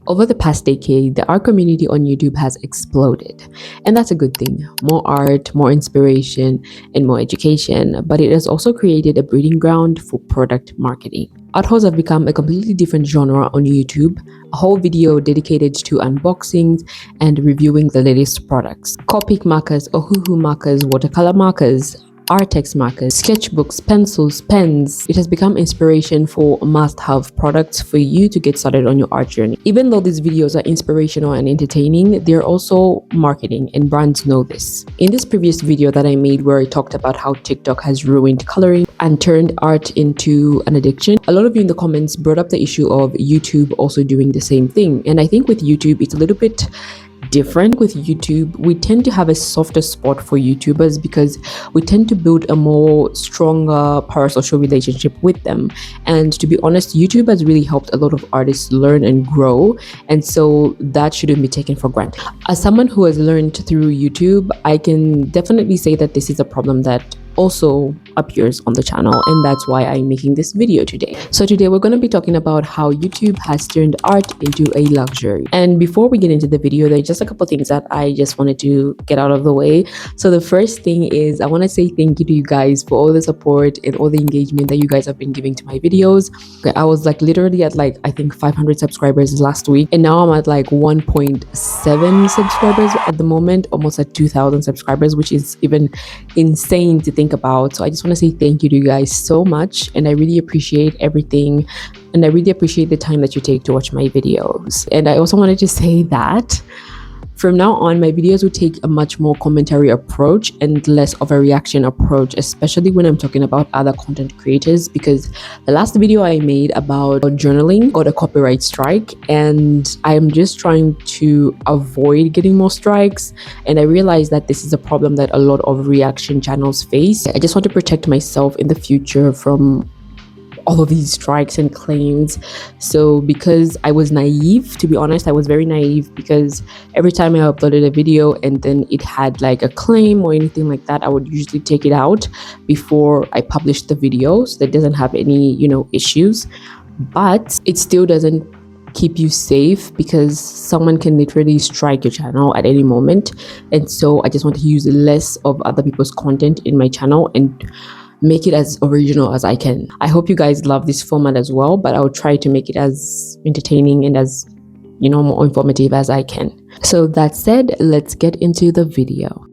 Over the past decade, the art community on YouTube has exploded. And that's a good thing. More art, more inspiration, and more education. But it has also created a breeding ground for product marketing. Art hauls have become a completely different genre on YouTube, a whole video dedicated to unboxings and reviewing the latest products. Copic markers, Ohuhu markers, watercolor markers, Artex markers, sketchbooks, pencils, pens. It has become inspiration for must-have products for you to get started on your art journey. Even though these videos are inspirational and entertaining, they're also marketing, and brands know this. In this previous video that I made where I talked about how TikTok has ruined coloring and turned art into an addiction, a lot of you in the comments brought up the issue of YouTube also doing the same thing. And I think with YouTube, it's a little bit different. With YouTube, we tend to have a softer spot for YouTubers because we tend to build a more stronger parasocial relationship with them. And to be honest, YouTube has really helped a lot of artists learn and grow, and so that shouldn't be taken for granted. As someone who has learned through YouTube, I can definitely say that this is a problem that also appears on the channel, and that's why I'm making this video today. So today we're going to be talking about how YouTube has turned art into a luxury. And before we get into the video, there are just a couple things that I just wanted to get out of the way. So the first thing is I want to say thank you to you guys for all the support and all the engagement that you guys have been giving to my videos. Okay, I was like literally at like I think 500 subscribers last week, and now I'm at like 1.7 subscribers at the moment, almost at 2,000 subscribers, which is even insane to think about. So I just want to say thank you to you guys so much, and I really appreciate everything, and I really appreciate the time that you take to watch my videos. And I also wanted to say that from now on, my videos will take a much more commentary approach and less of a reaction approach, especially when I'm talking about other content creators, because the last video I made about journaling got a copyright strike, and I'm just trying to avoid getting more strikes. And I realized that this is a problem that a lot of reaction channels face. I just want to protect myself in the future from all of these strikes and claims. So because I was naive, to be honest, I was very naive, because every time I uploaded a video and then it had like a claim or anything like that, I would usually take it out before I published the video so that it doesn't have any, issues. But it still doesn't keep you safe, because someone can literally strike your channel at any moment. And so I just want to use less of other people's content in my channel and make it as original as I can. I hope you guys love this format as well, but I'll try to make it as entertaining and as, more informative as I can. So that said, let's get into the video.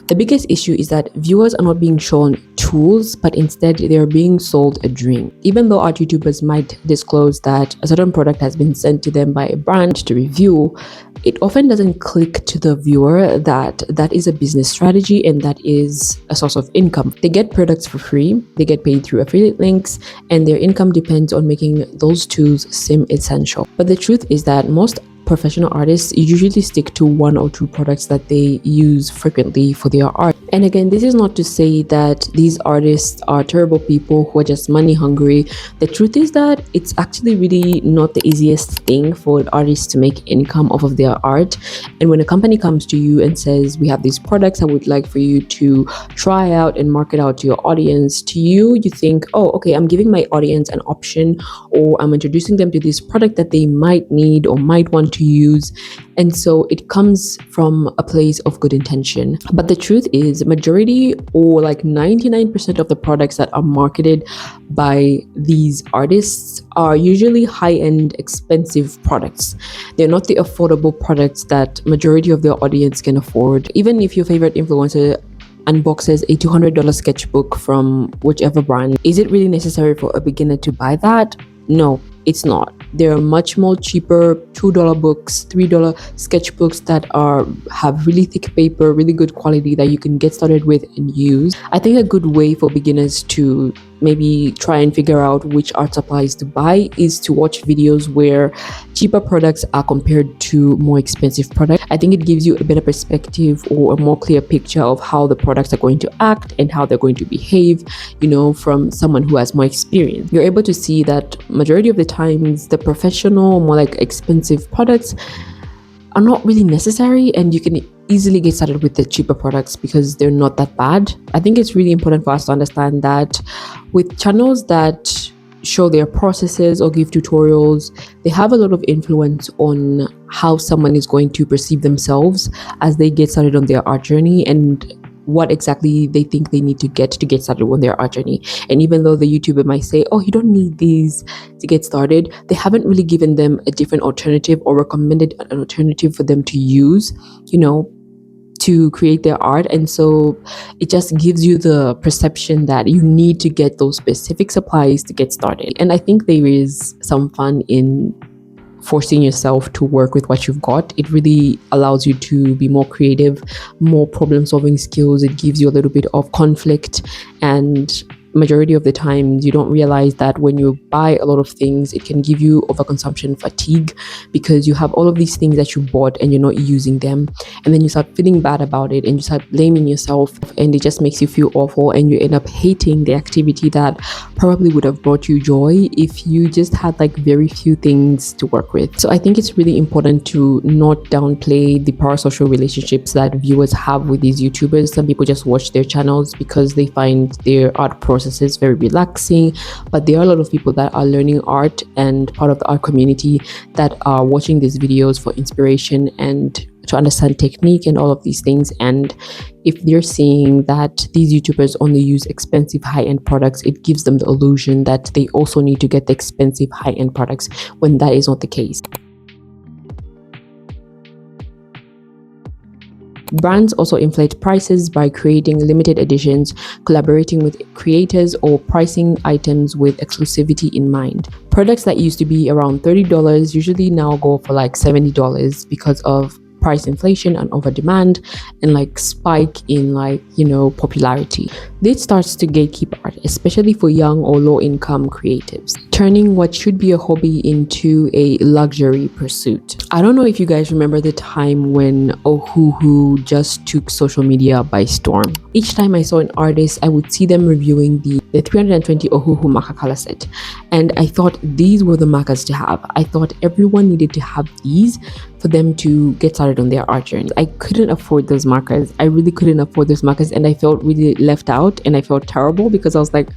The biggest issue is that viewers are not being shown tools, but instead they are being sold a dream. Even though art YouTubers might disclose that a certain product has been sent to them by a brand to review, it often doesn't click to the viewer that that is a business strategy and that is a source of income. They get products for free, they get paid through affiliate links, and their income depends on making those tools seem essential. But the truth is that most professional artists usually stick to one or two products that they use frequently for their art. And again, this is not to say that these artists are terrible people who are just money hungry. The truth is that it's actually really not the easiest thing for artists to make income off of their art. And when a company comes to you and says, we have these products I would like for you to try out and market out to your audience, to you, you think, oh, okay, I'm giving my audience an option, or I'm introducing them to this product that they might need or might want to use. And so it comes from a place of good intention. But the truth is, majority or like 99% of the products that are marketed by these artists are usually high-end, expensive products. They're not the affordable products that majority of their audience can afford. Even if your favorite influencer unboxes a $200 sketchbook from whichever brand, is it really necessary for a beginner to buy that? No, it's not. There are much more cheaper $2 books, $3 sketchbooks that have really thick paper, really good quality that you can get started with and use. I think a good way for beginners to maybe try and figure out which art supplies to buy is to watch videos where cheaper products are compared to more expensive products. I think it gives you a better perspective or a more clear picture of how the products are going to act and how they're going to behave, from someone who has more experience. You're able to see that majority of the times the professional, more like expensive products are not really necessary, and you can easily get started with the cheaper products because they're not that bad. I think it's really important for us to understand that with channels that show their processes or give tutorials, they have a lot of influence on how someone is going to perceive themselves as they get started on their art journey, and what exactly they think they need to get started on their art journey. And even though the YouTuber might say, oh, you don't need these to get started, they haven't really given them a different alternative or recommended an alternative for them to use, to create their art. And so it just gives you the perception that you need to get those specific supplies to get started. And I think there is some fun in forcing yourself to work with what you've got. It really allows you to be more creative, more problem solving skills. It gives you a little bit of conflict, and majority of the times you don't realize that when you buy a lot of things, it can give you overconsumption fatigue, because you have all of these things that you bought and you're not using them, and then you start feeling bad about it and you start blaming yourself, and it just makes you feel awful, and you end up hating the activity that probably would have brought you joy if you just had like very few things to work with. So I think it's really important to not downplay the parasocial relationships that viewers have with these YouTubers. Some people just watch their channels because they find their art processes very relaxing, but there are a lot of people that are learning art and part of the art community that are watching these videos for inspiration and to understand technique and all of these things. And if they're seeing that these YouTubers only use expensive high-end products, it gives them the illusion that they also need to get the expensive high-end products, when that is not the case. Brands also inflate prices by creating limited editions, collaborating with creators, or pricing items with exclusivity in mind. Products that used to be around $30 usually now go for like $70 because of price inflation and over demand and like spike in popularity. This starts to gatekeep art, especially for young or low income creatives, turning what should be a hobby into a luxury pursuit. I don't know if you guys remember the time when Ohuhu just took social media by storm. Each time I saw an artist, I would see them reviewing the 320 Ohuhu marker color set, and I thought these were the markers to have. I thought everyone needed to have these for them to get started on their art journey. I couldn't afford those markers. I really couldn't afford those markers, and I felt really left out, and I felt terrible because I was like,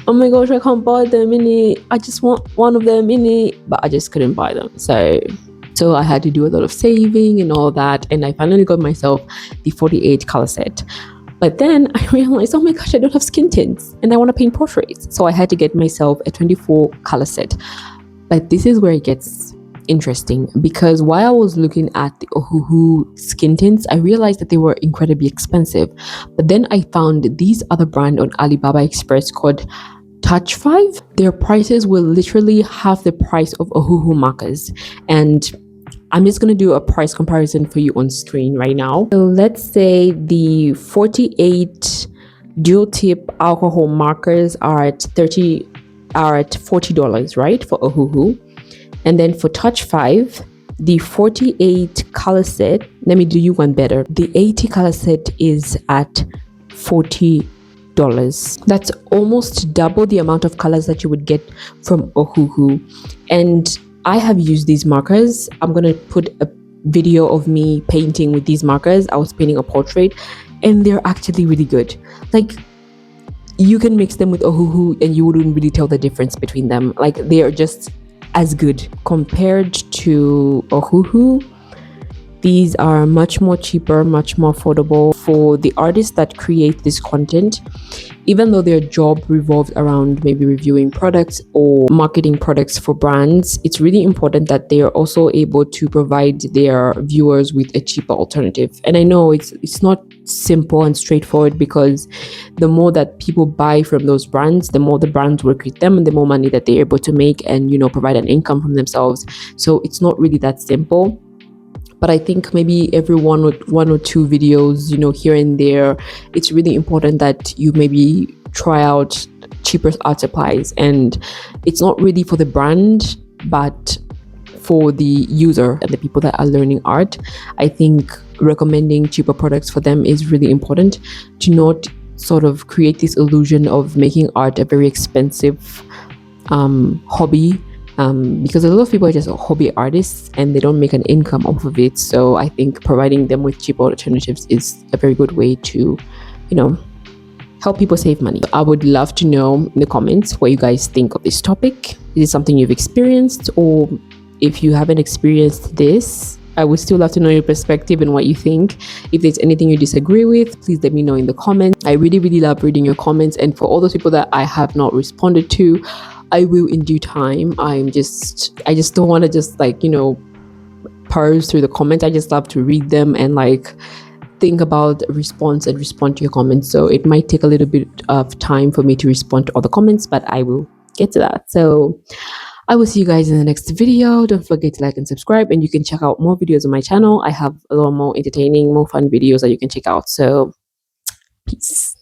oh my gosh, I can't buy them I just want one of them but I just couldn't buy them. So I had to do a lot of saving and all that, and I finally got myself the 48 color set. But then I realized, oh my gosh, I don't have skin tints and I want to paint portraits. So I had to get myself a 24 color set. But this is where it gets interesting, because while I was looking at the Ohuhu skin tints, I realized that they were incredibly expensive. But then I found these other brand on Alibaba Express called Touch 5. Their prices were literally half the price of Ohuhu markers. And I'm just going to do a price comparison for you on screen right now. So let's say the 48 dual tip alcohol markers are at $40, right, for Ohuhu. And then for Touch 5, the 48 color set, let me do you one better. The 80 color set is at $40. That's almost double the amount of colors that you would get from Ohuhu. And I have used these markers. I'm going to put a video of me painting with these markers. I was painting a portrait, and they're actually really good. Like, you can mix them with Ohuhu and you wouldn't really tell the difference between them. Like, they are just as good. Compared to Ohuhu, these are much more cheaper, much more affordable for the artists that create this content. Even though their job revolves around maybe reviewing products or marketing products for brands, it's really important that they are also able to provide their viewers with a cheaper alternative. And I know it's not simple and straightforward, because the more that people buy from those brands, the more the brands work with them and the more money that they're able to make and, provide an income from themselves. So it's not really that simple. But I think maybe every one or two videos, here and there, it's really important that you maybe try out cheaper art supplies. And it's not really for the brand, but for the user and the people that are learning art. I think recommending cheaper products for them is really important, to not sort of create this illusion of making art a very expensive hobby, because a lot of people are just hobby artists and they don't make an income off of it. So I think providing them with cheap alternatives is a very good way to, help people save money. I would love to know in the comments what you guys think of this topic. Is it something you've experienced? Or if you haven't experienced this, I would still love to know your perspective and what you think. If there's anything you disagree with, please let me know in the comments. I really, really love reading your comments. And for all those people that I have not responded to, I will in due time. I just don't want to just peruse through the comments. I just love to read them and think about a response and respond to your comments. So it might take a little bit of time for me to respond to all the comments, but I will get to that. So I will see you guys in the next video. Don't forget to like and subscribe, and you can check out more videos on my channel. I have a lot more entertaining, more fun videos that you can check out. So peace.